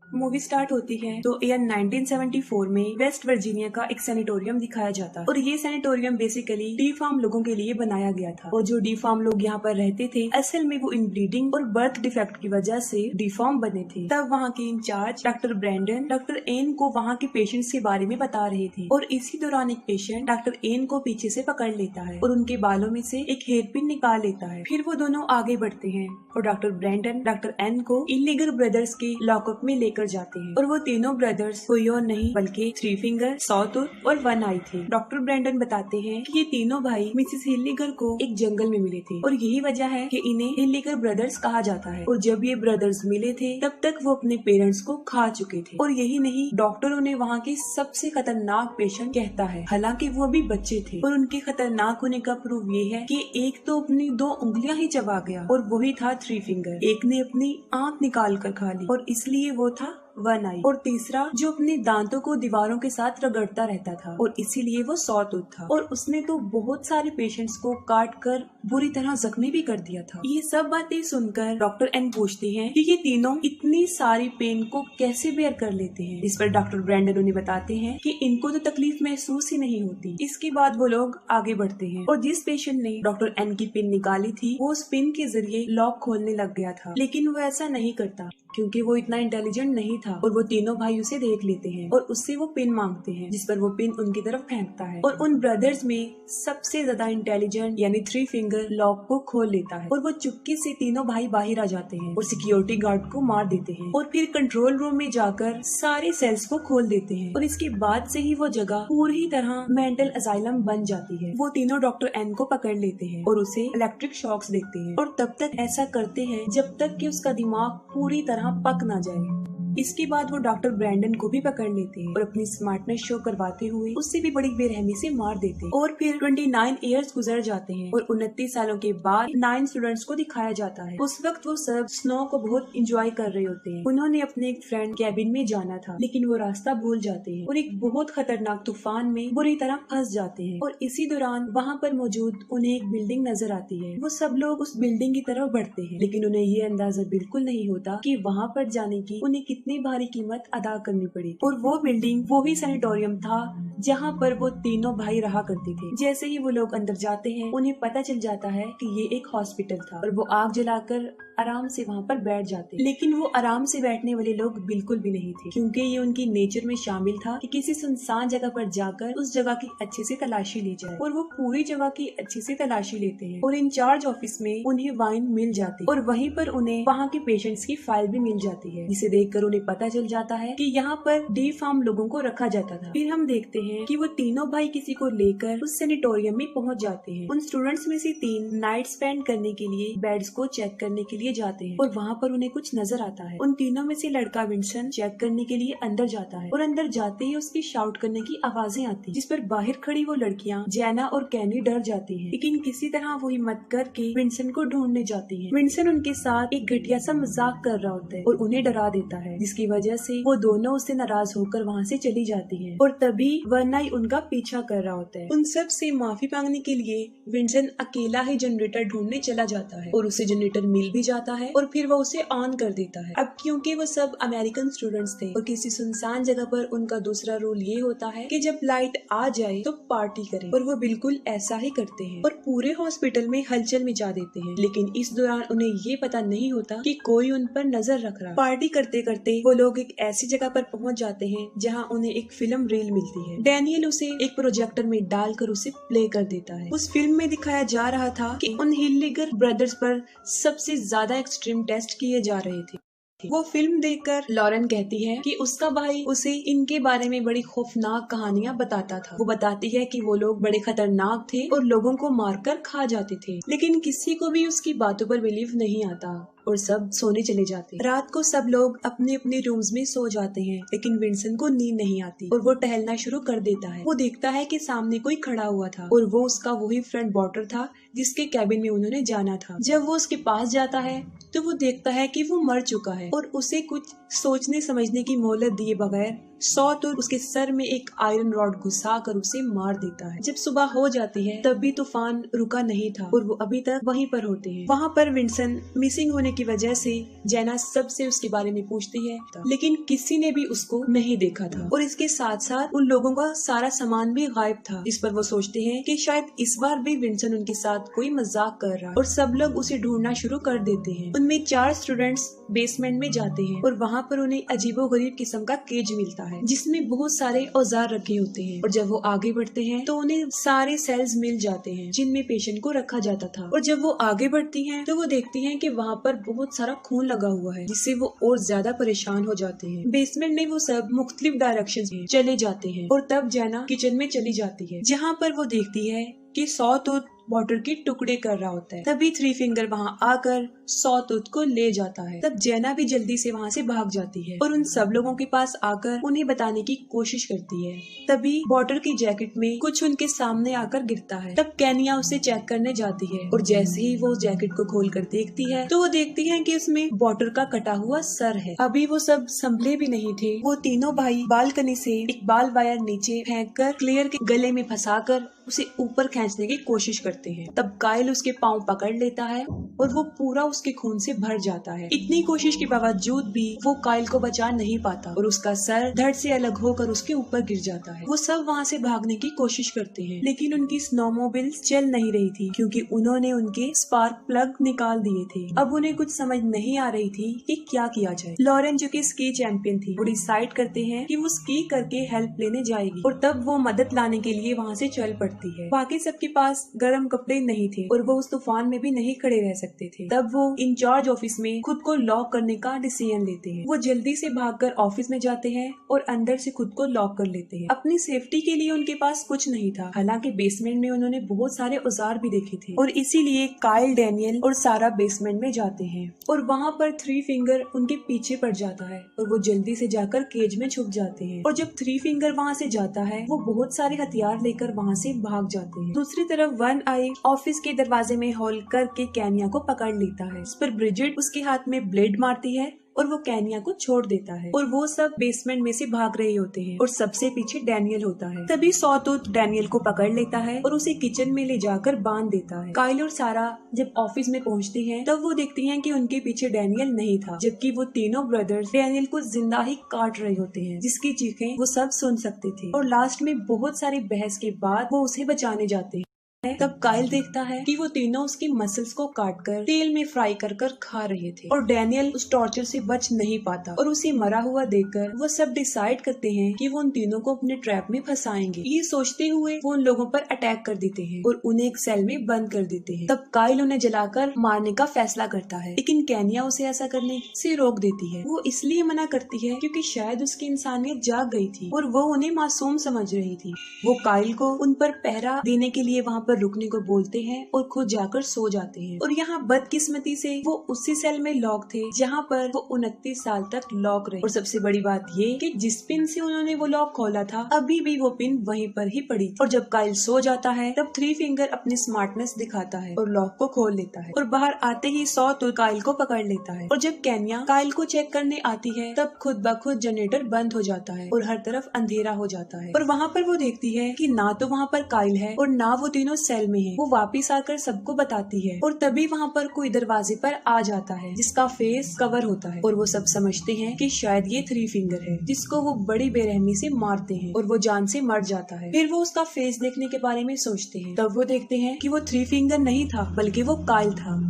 Movie start होती है तो ईयर 1974 में वेस्ट वर्जीनिया का एक सैनिटोरियम दिखाया जाता है और ये सैनिटोरियम बेसिकली डी फार्म लोगों के लिए बनाया गया था। और जो डी फार्म लोग यहाँ पर रहते थे असल में वो इनब्रीडिंग और बर्थ डिफेक्ट की वजह से डी फार्म बने थे। तब वहाँ के in charge doctor Brandon doctor N को वहाँ के पेशेंट्स के बारे में बता रहे थे और इसी दौरान एक पेशेंट डॉक्टर एन को पीछे से पकड़ लेता है और उनके बालों में से एक हेयर पिन निकाल लेता है। फिर वो दोनों आगे बढ़ते हैं और डॉक्टर ब्रैंडन डॉक्टर एन को इलीगल ब्रदर्स के लॉकअप में लेकर जाते हैं और वो तीनों ब्रदर्स कोई और नहीं बल्कि थ्री फिंगर, सॉटूथ और वन आई थे। डॉक्टर ब्रैंडन बताते हैं कि ये तीनों भाई मिसेस हिल्लिगर को एक जंगल में मिले थे और यही वजह है कि इन्हें हिल्लिगर ब्रदर्स कहा जाता है। और जब ये ब्रदर्स मिले थे तब तक वो अपने पेरेंट्स को खा चुके थे और यही नहीं, डॉक्टर उन्हें वहाँ के सबसे खतरनाक पेशेंट कहता है। हालांकि वो अभी बच्चे थे और उनके खतरनाक होने का प्रूफ ये है कि एक तो अपनी 2 उंगलियां ही चबा गया और वही था थ्री फिंगर। एक ने अपनी आंख निकाल कर खा ली और इसलिए वो था वन आई। और तीसरा जो अपने दांतों को दीवारों के साथ रगड़ता रहता था और इसीलिए वो सॉटूथ था। और उसने तो बहुत सारे पेशेंट्स को काट कर बुरी तरह जख्मी भी कर दिया था। ये सब बातें सुनकर डॉक्टर एन पूछते हैं कि ये तीनों इतनी सारी पेन को कैसे बेयर कर लेते हैं। इस पर डॉक्टर ब्रैंडन उन्हें बताते हैं कि इनको तो तकलीफ महसूस ही नहीं होती। इसके बाद वो लोग आगे बढ़ते हैं और जिस पेशेंट ने डॉक्टर एन की पिन निकाली थी वो उस पिन के जरिए लॉक खोलने लग गया था, लेकिन वो ऐसा नहीं करता क्योंकि वो इतना इंटेलिजेंट नहीं था। और वो तीनों भाई उसे देख लेते हैं और उससे वो पिन मांगते हैं, जिस पर वो पिन उनकी तरफ फेंकता है और उन ब्रदर्स में सबसे ज्यादा इंटेलिजेंट यानी थ्री फिंगर लॉक को खोल लेता है और वो चुपके से तीनों भाई बाहर आ जाते हैं और सिक्योरिटी गार्ड को मार देते हैं और फिर कंट्रोल रूम में जाकर सारे सेल्स को खोल देते हैं। और इसके बाद से ही वो जगह पूरी तरह मेंटल असाइलम बन जाती है। वो तीनों डॉक्टर एन को पकड़ लेते हैं और उसे इलेक्ट्रिक शॉक्स देते हैं और तब तक ऐसा करते हैं जब तक कि उसका दिमाग पूरी तरह पक ना जाए। इसके बाद वो डॉक्टर ब्रैंडन को भी पकड़ लेते हैं और अपनी स्मार्टनेस शो करवाते हुए उससे भी बड़ी बेरहमी से मार देते हैं। और फिर 29 इयर्स गुजर जाते हैं और 29 सालों के बाद 9 स्टूडेंट्स को दिखाया जाता है। उस वक्त वो सब स्नो को बहुत इंजॉय कर रहे होते हैं। उन्होंने अपने एक फ्रेंड कैबिन में जाना था लेकिन वो रास्ता भूल जाते हैं और एक बहुत खतरनाक तूफान में बुरी तरह फंस जाते हैं। और इसी दौरान वहाँ पर मौजूद उन्हें एक बिल्डिंग नजर आती है। वो सब लोग उस बिल्डिंग की तरफ बढ़ते हैं लेकिन उन्हें ये अंदाजा बिल्कुल नहीं होता कि वहाँ पर जाने की उन्हें कितनी भारी कीमत अदा करनी पड़ी। और वो बिल्डिंग वो ही सैनिटोरियम था जहाँ पर वो तीनों भाई रहा करते थे। जैसे ही वो लोग अंदर जाते हैं उन्हें पता चल जाता है कि ये एक हॉस्पिटल था और वो आग जलाकर आराम से वहाँ पर बैठ जाते। लेकिन वो आराम से बैठने वाले लोग बिल्कुल भी नहीं थे क्योंकि ये उनकी नेचर में शामिल था कि किसी सुनसान जगह पर जाकर उस जगह की अच्छे से तलाशी ली जाए। और वो पूरी जगह की अच्छे से तलाशी लेते हैं और इंचार्ज ऑफिस में उन्हें वाइन मिल जाती और वहीं पर उन्हें वहाँ के पेशेंट्स की फाइल भी मिल जाती है, जिसे देखकर उन्हें पता चल जाता है कि यहाँ पर डी फार्म लोगों को रखा जाता था। फिर हम देखते हैं कि वो तीनों भाई किसी को लेकर उस सैनिटोरियम में पहुँच जाते हैं। उन स्टूडेंट्स में से 3 नाइट स्पेंड करने के लिए बेड्स को चेक करने के लिए जाते हैं और वहाँ पर उन्हें कुछ नजर आता है। उन तीनों में से लड़का विंसन चेक करने के लिए अंदर जाता है और अंदर जाते ही उसकी शाउट करने की आवाजें आती, जिस पर बाहर खड़ी वो लड़कियाँ जैना और कैनी डर जाती हैं। लेकिन किसी तरह वो हिम्मत करके विंसन को ढूंढने जाती हैं। विंसन उनके साथ एक घटिया सा मजाक कर रहा होता है और उन्हें डरा देता है, जिसकी वजह से वो दोनों उससे नाराज होकर वहाँ से चली जाती हैं। और तभी वर्नाई उनका पीछा कर रहा होता है। उन सब से माफी मांगने के लिए विंसन अकेला ही जनरेटर ढूंढने चला जाता है और उसे जनरेटर मिल भी जाता है और फिर वो उसे ऑन कर देता है। अब क्योंकि वो सब अमेरिकन स्टूडेंट्स थे और किसी सुनसान जगह पर उनका दूसरा रूल ये होता है कि जब लाइट आ जाए तो पार्टी करें, और वो बिल्कुल ऐसा ही करते हैं और पूरे हॉस्पिटल में हलचल मचा देते हैं। लेकिन इस दौरान उन्हें ये पता नहीं होता कि कोई उन पर नजर रख रहा। पार्टी करते करते वो लोग एक ऐसी जगह पर पहुंच जाते हैं जहां उन्हें एक फिल्म रील मिलती है। डैनियल उसे एक प्रोजेक्टर में डालकर उसे प्ले कर देता है। उस फिल्म में दिखाया जा रहा था कि उन हिल्लिगर ब्रदर्स पर सबसे ज्यादा एक्सट्रीम टेस्ट किए जा रहे थे। वो फिल्म देखकर लॉरेन कहती है कि उसका भाई उसे इनके बारे में बड़ी खौफनाक कहानियां बताता था। वो बताती है कि वो लोग बड़े खतरनाक थे और लोगों को मारकर खा जाते थे, लेकिन किसी को भी उसकी बातों पर बिलीव नहीं आता और सब सोने चले जाते। रात को सब लोग अपने अपने रूम्स में सो जाते हैं लेकिन विंसन को नींद नहीं आती और वो टहलना शुरू कर देता है। वो देखता है कि सामने कोई खड़ा हुआ था और वो उसका वही फ्रेंड बॉटर था जिसके कैबिन में उन्होंने जाना था। जब वो उसके पास जाता है तो वो देखता है कि वो मर चुका है और उसे कुछ सोचने समझने की मोहलत दिए बगैर सॉटूथ उसके सर में एक आयरन रॉड घुसा कर उसे मार देता है। जब सुबह हो जाती है तब भी तूफान रुका नहीं था और वो अभी तक वहीं पर होते हैं। वहाँ पर विंसन मिसिंग होने की वजह से जैना सबसे उसके बारे में पूछती है, लेकिन किसी ने भी उसको नहीं देखा था और इसके साथ साथ उन लोगों का सारा सामान भी गायब था। इस पर वो सोचते हैं कि शायद इस बार भी विंसन उनके साथ कोई मजाक कर रहा है और सब लोग उसे ढूंढना शुरू कर देते हैं। उनमें 4 स्टूडेंट्स बेसमेंट में जाते हैं और वहाँ पर उन्हें अजीबोगरीब किस्म का केज मिलता है जिसमें बहुत सारे औजार रखे होते हैं और जब वो आगे बढ़ते हैं तो उन्हें सारे सेल्स मिल जाते हैं जिनमें पेशेंट को रखा जाता था। और जब वो आगे बढ़ती हैं तो वो देखती हैं कि वहाँ पर बहुत सारा खून लगा हुआ है जिससे वो और ज्यादा परेशान हो जाते हैं। बेसमेंट में वो सब मुख्तलिफ डायरेक्शन में चले जाते हैं और तब जैना किचन में चली जाती है जहाँ पर वो देखती है कि सॉटूथ वाटर के टुकड़े कर रहा होता है। तभी 3 फिंगर वहाँ आकर सॉटूथ को ले जाता है। तब जैना भी जल्दी से वहाँ से भाग जाती है और उन सब लोगों के पास आकर उन्हें बताने की कोशिश करती है। तभी वाटर की जैकेट में कुछ उनके सामने आकर गिरता है। तब केनिया उसे चेक करने जाती है और जैसे ही वो जैकेट को खोलकर देखती है तो वो देखती है कि उसमें वाटर का कटा हुआ सर है। अभी वो सब संभले भी नहीं थे। वो तीनों भाई बालकनी से एक बाल वायर नीचे फेंक कर क्लेयर के गले में फंसाकर उसे ऊपर खींचने की कोशिश करते हैं। तब काइल उसके पाँव पकड़ लेता है और वो पूरा उसके खून से भर जाता है। इतनी कोशिश के बावजूद भी वो काइल को बचा नहीं पाता और उसका सर धड़ से अलग होकर उसके ऊपर गिर जाता है। वो सब वहाँ से भागने की कोशिश करते हैं लेकिन उनकी स्नोमोबिल्स चल नहीं रही थी क्योंकि उन्होंने उनके स्पार्क प्लग निकाल दिए थे। अब उन्हें कुछ समझ नहीं आ रही थी कि क्या किया जाए। लॉरेन जो कि स्की चैंपियन थी वो डिसाइड करते हैं कि वो स्की करके हेल्प लेने जाएगी और तब वो मदद लाने के लिए वहाँ से चल पड़ती है। बाकी सबके पास गर्म कपड़े नहीं थे और वो उस तूफान में भी नहीं खड़े रह सकते थे। तब वो इंचार्ज ऑफिस में खुद को लॉक करने का डिसीजन लेते हैं। वो जल्दी से भागकर ऑफिस में जाते हैं और अंदर से खुद को लॉक कर लेते हैं। अपनी सेफ्टी के लिए उनके पास कुछ नहीं था। हालांकि बेसमेंट में उन्होंने बहुत सारे औजार भी देखे थे और इसीलिए काइल, डैनियल और सारा बेसमेंट में जाते हैं और वहाँ पर 3 फिंगर उनके पीछे पड़ जाता है और वो जल्दी से जाकर केज में छुप जाते हैं। और जब 3 फिंगर वहाँ से जाता है वो बहुत सारे हथियार लेकर वहाँ से भाग जाते हैं। दूसरी तरफ वन आई ऑफिस के दरवाजे में होल करके केनिया को पकड़ लेता है। इस पर ब्रिजिट उसके हाथ में ब्लेड मारती है और वो केनिया को छोड़ देता है और वो सब बेसमेंट में से भाग रहे होते हैं और सबसे पीछे डैनियल होता है। तभी सॉटूथ डैनियल को पकड़ लेता है और उसे किचन में ले जाकर बांध देता है। काइल और सारा जब ऑफिस में पहुंचती हैं तब वो देखती हैं कि उनके पीछे डैनियल नहीं था, जबकि वो तीनों ब्रदर्स डैनियल को जिंदा ही काट रहे होते हैं जिसकी चीखें वो सब सुन सकते थे। और लास्ट में बहुत सारी बहस के बाद वो उसे बचाने जाते हैं। तब काइल देखता है कि वो तीनों उसकी मसल्स को काटकर तेल में फ्राई कर खा रहे थे और डैनियल उस टॉर्चर से बच नहीं पाता और उसे मरा हुआ देखकर वो सब डिसाइड करते हैं कि वो उन तीनों को अपने ट्रैप में फंसाएंगे। ये सोचते हुए वो उन लोगों पर अटैक कर देते हैं और उन्हें एक सेल में बंद कर देते हैं। तब काइल उन्हें जलाकर मारने का फैसला करता है लेकिन केनिया उसे ऐसा करने से रोक देती है। वो इसलिए मना करती है क्योंकि शायद उसकी इंसानियत जाग गई थी और वो उन्हें मासूम समझ रही थी। वो काइल को उन पर पहरा देने के लिए वहाँ पर रुकने को बोलते हैं और खुद जाकर सो जाते हैं। और यहाँ बदकिस्मती से वो उसी सेल में लॉक थे जहाँ पर वो 29 साल तक लॉक रहे। और सबसे बड़ी बात ये कि जिस पिन से उन्होंने वो लॉक खोला था अभी भी वो पिन वहीं पर ही पड़ी। और जब काइल सो जाता है तब 3 फिंगर अपनी स्मार्टनेस दिखाता है और लॉक को खोल लेता है और बाहर आते ही सॉटूथ काइल को पकड़ लेता है। और जब केनिया काइल को चेक करने आती है तब खुद ब खुद जनरेटर बंद हो जाता है और हर तरफ अंधेरा हो जाता है। और वहाँ पर वो देखती है कि ना तो वहाँ पर काइल है और ना वो तीनों सेल में है। वो वापिस आकर सबको बताती है और तभी वहाँ पर कोई दरवाजे पर आ जाता है जिसका फेस कवर होता है और वो सब समझते हैं कि शायद ये 3 फिंगर है जिसको वो बड़ी बेरहमी से मारते हैं और वो जान से मर जाता है। फिर वो उसका फेस देखने के बारे में सोचते हैं। तब वो देखते हैं कि वो 3 फिंगर नहीं था बल्कि वो काइल था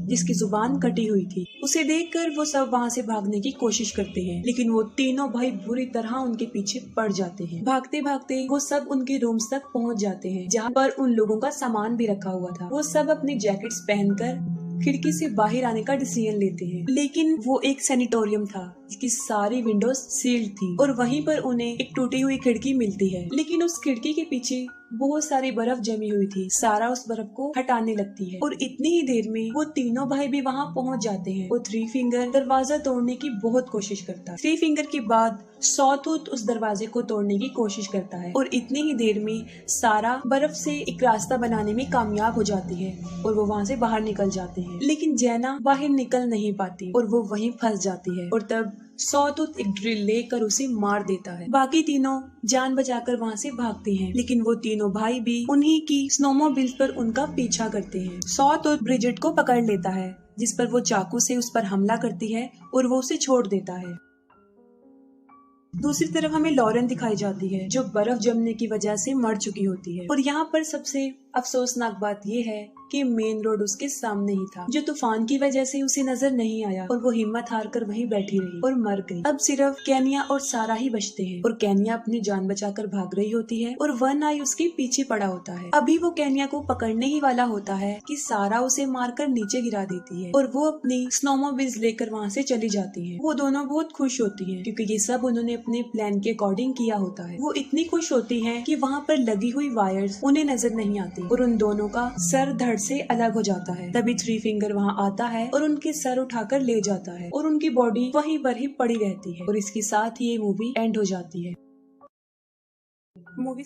जिसकी जुबान कटी हुई थी। उसे देखकर वो सब वहाँ से भागने की कोशिश करते हैं लेकिन वो तीनों भाई बुरी तरह उनके पीछे पड़ जाते हैं। भागते भागते वो सब उनके रूम्स तक पहुँच जाते हैं जहाँ पर उन लोगों का सामान भी रखा हुआ था। वो सब अपनी जैकेट्स पहनकर खिड़की से बाहर आने का डिसीजन लेते हैं लेकिन वो एक सैनिटोरियम था जिसकी सारी विंडोज सील्ड थी और वहीं पर उन्हें एक टूटी हुई खिड़की मिलती है लेकिन उस खिड़की के पीछे बहुत सारी बर्फ जमी हुई थी। सारा उस बर्फ को हटाने लगती है और इतनी ही देर में वो तीनों भाई भी वहाँ पहुँच जाते हैं। वो 3 फिंगर दरवाजा तोड़ने की बहुत कोशिश करता है। 3 फिंगर के बाद सॉटूथ उस दरवाजे को तोड़ने की कोशिश करता है और इतनी ही देर में सारा बर्फ से एक रास्ता बनाने में कामयाब हो जाती है और वो वहाँ से बाहर निकल जाते हैं। लेकिन जैना बाहर निकल नहीं पाती और वो वहीं फंस जाती है और तब सॉटूथ एक ड्रिल लेकर उसे मार देता है। बाकी तीनों जान बचाकर वहाँ से भागते हैं लेकिन वो तीनों भाई भी उन्हीं की स्नोमोबिल्स पर उनका पीछा करते हैं। सॉटूथ ब्रिजिट को पकड़ लेता है जिस पर वो चाकू से उस पर हमला करती है और वो उसे छोड़ देता है। दूसरी तरफ हमें लॉरेन दिखाई जाती है जो बर्फ जमने की वजह से मर चुकी होती है। और यहाँ पर सबसे अफसोसनाक बात ये है कि मेन रोड उसके सामने ही था, जो तूफान की वजह से उसे नजर नहीं आया और वो हिम्मत हार कर वहीं बैठी रही और मर गई। अब सिर्फ केनिया और सारा ही बचते हैं और केनिया अपनी जान बचाकर भाग रही होती है और वन आई उसके पीछे पड़ा होता है। अभी वो केनिया को पकड़ने ही वाला होता है कि सारा उसे मारकर नीचे गिरा देती है और वो अपनी स्नोमोबिल्स लेकर वहाँ से चली जाती है। वो दोनों बहुत खुश होती है क्योंकि ये सब उन्होंने अपने प्लान के अकॉर्डिंग किया होता है। वो इतनी खुश होती है कि वहाँ पर लगी हुई वायर्स उन्हें नजर नहीं आती और उन दोनों का सर धड़ से अलग हो जाता है। तभी थ्री फिंगर वहाँ आता है और उनके सर उठाकर ले जाता है और उनकी बॉडी वहीं पर ही पड़ी रहती है और इसके साथ ही ये मूवी एंड हो जाती है। मूवी